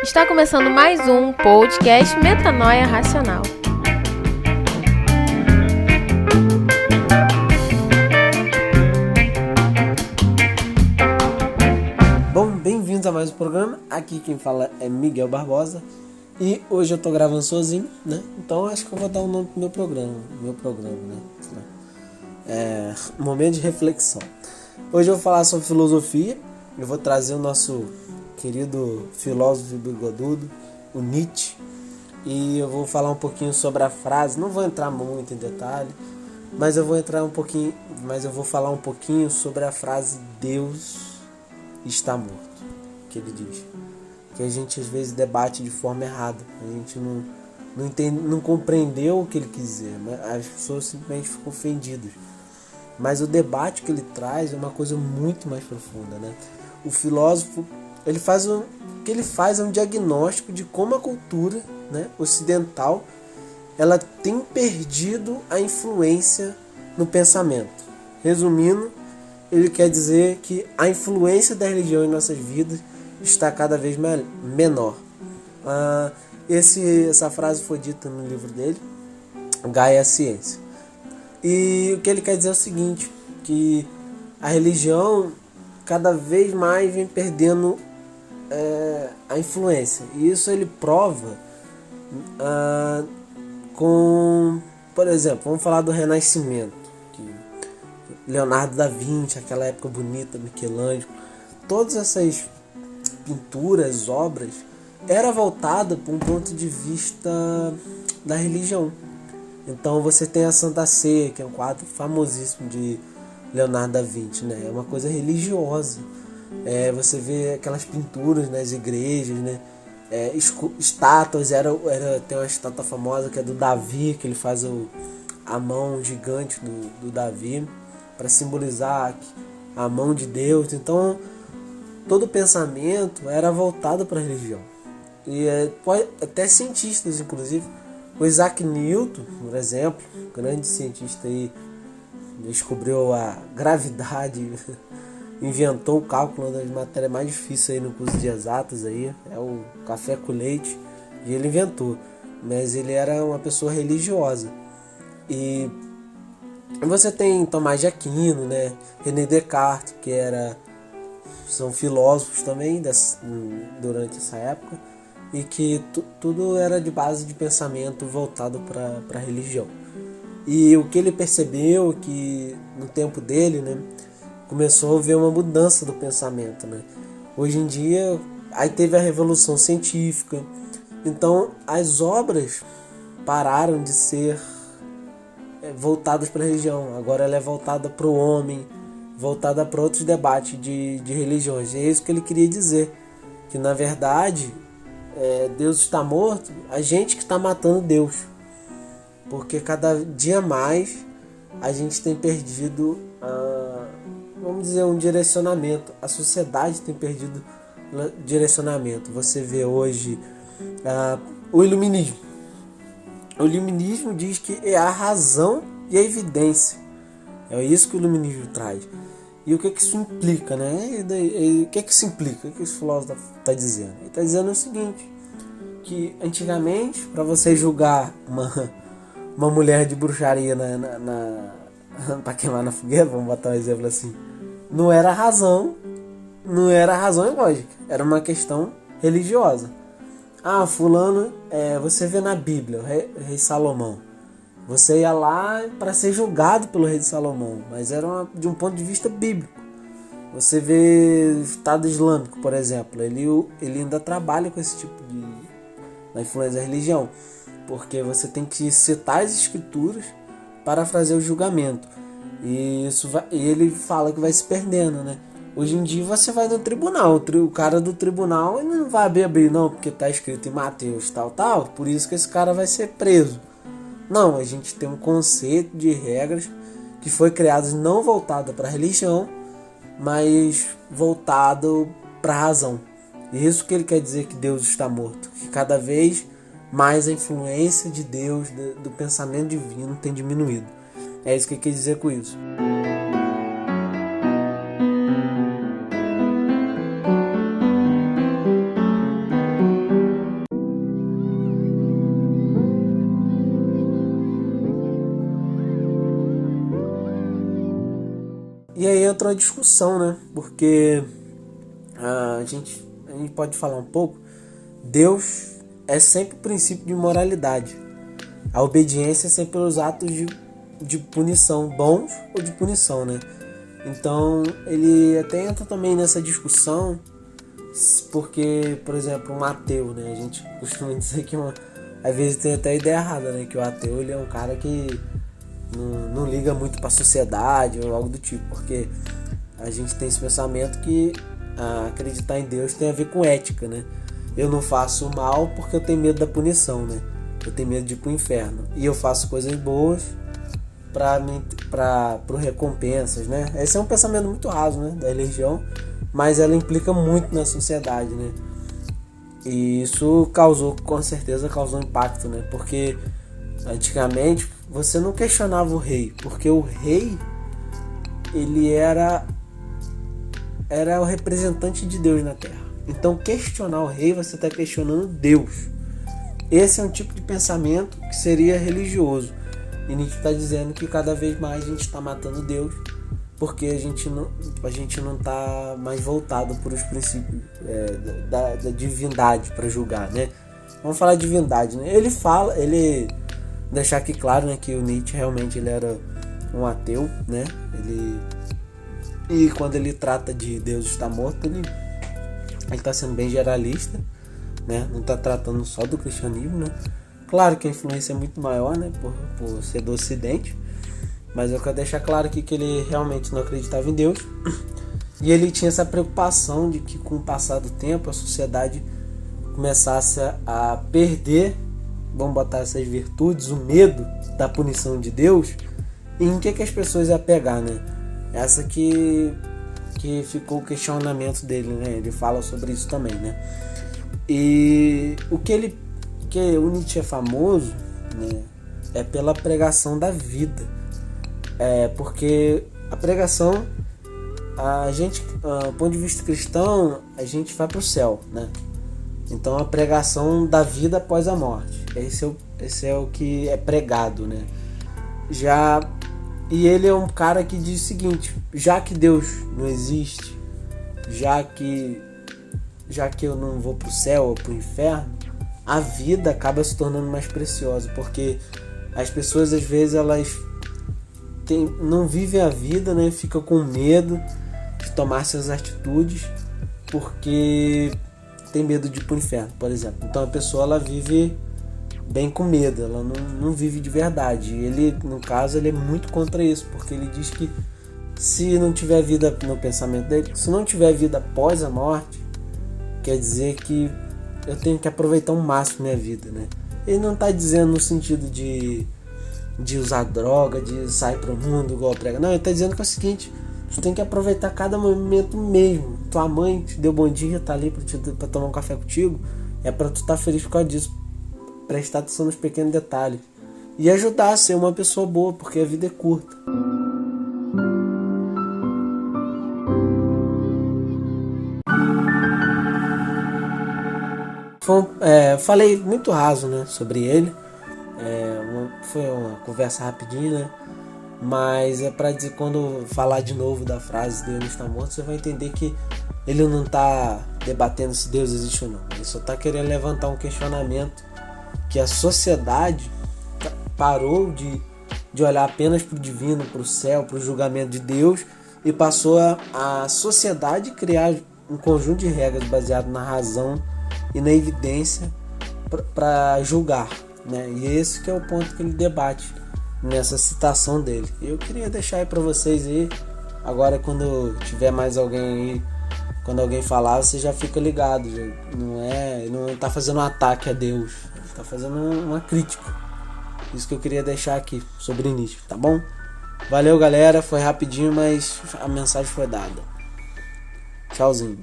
Está começando mais um podcast Metanoia Racional. Bom, bem-vindos a mais um programa. Aqui quem fala é Miguel Barbosa. E hoje eu tô gravando sozinho, né? Então acho que eu vou dar um nome pro meu programa, né? Momento de reflexão. Hoje eu vou falar sobre filosofia. Eu vou trazer o nosso querido filósofo bigodudo, o Nietzsche. E eu vou falar um pouquinho sobre a frase. Não vou entrar muito em detalhe, mas eu vou falar um pouquinho sobre a frase Deus está morto, que ele diz. Que a gente às vezes debate de forma errada. A gente não entende, não compreendeu o que ele quis dizer. As pessoas simplesmente ficam ofendidas. Mas o debate que ele traz é uma coisa muito mais profunda, né? O filósofo, ele faz um diagnóstico de como a cultura, né, ocidental, ela tem perdido a influência no pensamento. Resumindo, ele quer dizer que a influência da religião em nossas vidas está cada vez menor. Essa frase foi dita no livro dele, Gaia Ciência. E o que ele quer dizer é o seguinte, que a religião cada vez mais vem perdendo a influência. E isso ele prova por exemplo, vamos falar do Renascimento. Que Leonardo da Vinci, aquela época bonita, Michelangelo, todas essas pinturas, obras, era voltada para um ponto de vista da religião. Então você tem a Santa Ceia, que é um quadro famosíssimo de Leonardo da Vinci, né? É uma coisa religiosa. Você vê aquelas pinturas nas igrejas, né? Estátuas, tem uma estátua famosa que é do Davi, que ele faz a mão gigante do Davi para simbolizar a mão de Deus. Então todo o pensamento era voltado para a religião. E até cientistas, inclusive, o Isaac Newton, por exemplo, grande cientista aí, descobriu a gravidade, inventou o cálculo das matérias mais difíceis aí no curso de exatas aí, é o café com leite, e ele inventou. Mas ele era uma pessoa religiosa. E você tem Tomás de Aquino, né? René Descartes, que são filósofos também durante essa época, e que tudo era de base de pensamento voltado para a religião. E o que ele percebeu que no tempo dele, né, começou a haver uma mudança do pensamento, né? Hoje em dia, aí teve a revolução científica, então as obras pararam de ser voltadas para a religião. Agora ela é voltada para o homem, voltada para outros debates de religiões. E é isso que ele queria dizer, que na verdade Deus está morto, a gente que está matando Deus, porque cada dia mais a gente tem perdido vamos dizer, um direcionamento. A sociedade tem perdido direcionamento. Você vê hoje o iluminismo. O iluminismo diz que é a razão e a evidência. É isso que o iluminismo traz. E o que isso implica, né? O que isso implica? O que esse filósofo está dizendo? Ele está dizendo o seguinte, que antigamente, para você julgar uma mulher de bruxaria para queimar na fogueira, vamos botar um exemplo assim, não era razão e lógica, era uma questão religiosa. Fulano, você vê na Bíblia, o rei Salomão. Você ia lá para ser julgado pelo rei de Salomão, mas era de um ponto de vista bíblico. Você vê o Estado Islâmico, por exemplo, ele ainda trabalha com esse tipo da influência da religião, porque você tem que citar as escrituras para fazer o julgamento. E ele fala que vai se perdendo, né? Hoje em dia você vai no tribunal, o cara do tribunal ele não vai abrir não, porque está escrito em Mateus tal, por isso que esse cara vai ser preso. Não, a gente tem um conceito de regras que foi criado não voltado para a religião, mas voltado para a razão. E isso que ele quer dizer que Deus está morto. Que cada vez mais a influência de Deus, do pensamento divino, tem diminuído. É isso que ele quer dizer com isso. E aí entra uma discussão, né? Porque a gente pode falar um pouco. Deus é sempre o princípio de moralidade. A obediência é sempre os atos de punição, bons ou de punição, né? Então ele até entra também nessa discussão, porque, por exemplo, um ateu, né? A gente costuma dizer que às vezes tem até a ideia errada, né? Que o ateu ele é um cara que não liga muito para a sociedade ou algo do tipo, porque a gente tem esse pensamento que acreditar em Deus tem a ver com ética, né? Eu não faço mal porque eu tenho medo da punição, né? Eu tenho medo de ir pro inferno. E eu faço coisas boas para recompensas, né? Esse é um pensamento muito raso, né? Da religião, mas ela implica muito na sociedade, né? E isso com certeza causou impacto, né? Porque antigamente você não questionava o rei, porque o rei ele era o representante de Deus na terra. Então questionar o rei, você está questionando Deus. Esse é um tipo de pensamento que seria religioso. E Nietzsche está dizendo que cada vez mais a gente está matando Deus, porque a gente não está mais voltado para os princípios da divindade para julgar, né? Vamos falar de divindade, né? Ele deixar aqui claro, né, que o Nietzsche realmente ele era um ateu, né? E quando ele trata de Deus está morto, ele está sendo bem geralista, né? Não está tratando só do cristianismo, né? Claro que a influência é muito maior, né? Por ser do Ocidente, mas eu quero deixar claro aqui que ele realmente não acreditava em Deus, e ele tinha essa preocupação de que com o passar do tempo a sociedade começasse a perder, vamos botar essas virtudes, o medo da punição de Deus, e em que as pessoas iam pegar, né? Essa que ficou o questionamento dele, né? Ele fala sobre isso também, né? E que o Nietzsche é famoso, né? É pela pregação da vida. Porque a pregação, a gente, do ponto de vista cristão, a gente vai para o céu, né? Então a pregação da vida após a morte, esse é o que é pregado, né? E ele é um cara que diz o seguinte: já que Deus não existe, já que eu não vou para o céu ou para o inferno, a vida acaba se tornando mais preciosa, porque as pessoas às vezes elas não vivem a vida, né? Ficam com medo de tomar suas atitudes porque tem medo de ir pro inferno, por exemplo. Então a pessoa ela vive bem com medo, ela não vive de verdade. E ele, no caso, ele é muito contra isso, porque ele diz que se não tiver vida, no pensamento dele, se não tiver vida após a morte, quer dizer que eu tenho que aproveitar ao máximo minha vida, né? Ele não está dizendo no sentido de usar droga, de sair pro mundo igual prega. Não, ele está dizendo que é o seguinte: tu tem que aproveitar cada momento mesmo. Tua mãe te deu bom dia, tá ali pra tomar um café contigo, é pra tu estar feliz por causa disso. Prestar atenção nos pequenos detalhes e ajudar a ser uma pessoa boa, porque a vida é curta. Falei muito raso, né, sobre ele. Foi uma conversa rapidinha, né? Mas é pra dizer, quando falar de novo da frase Deus está morto, você vai entender que ele não tá debatendo se Deus existe ou não. Ele só tá querendo levantar um questionamento que a sociedade parou de olhar apenas para o divino, para o céu, para o julgamento de Deus, e passou a sociedade criar um conjunto de regras baseado na razão e na evidência para julgar, né? E esse que é o ponto que ele debate nessa citação dele. Eu queria deixar aí para vocês aí, agora quando tiver mais alguém aí, quando alguém falar, você já fica ligado, não tá fazendo um ataque a Deus, tá fazendo uma crítica. Isso que eu queria deixar aqui sobre Nietzsche, tá bom? Valeu, galera, foi rapidinho, mas a mensagem foi dada. Tchauzinho.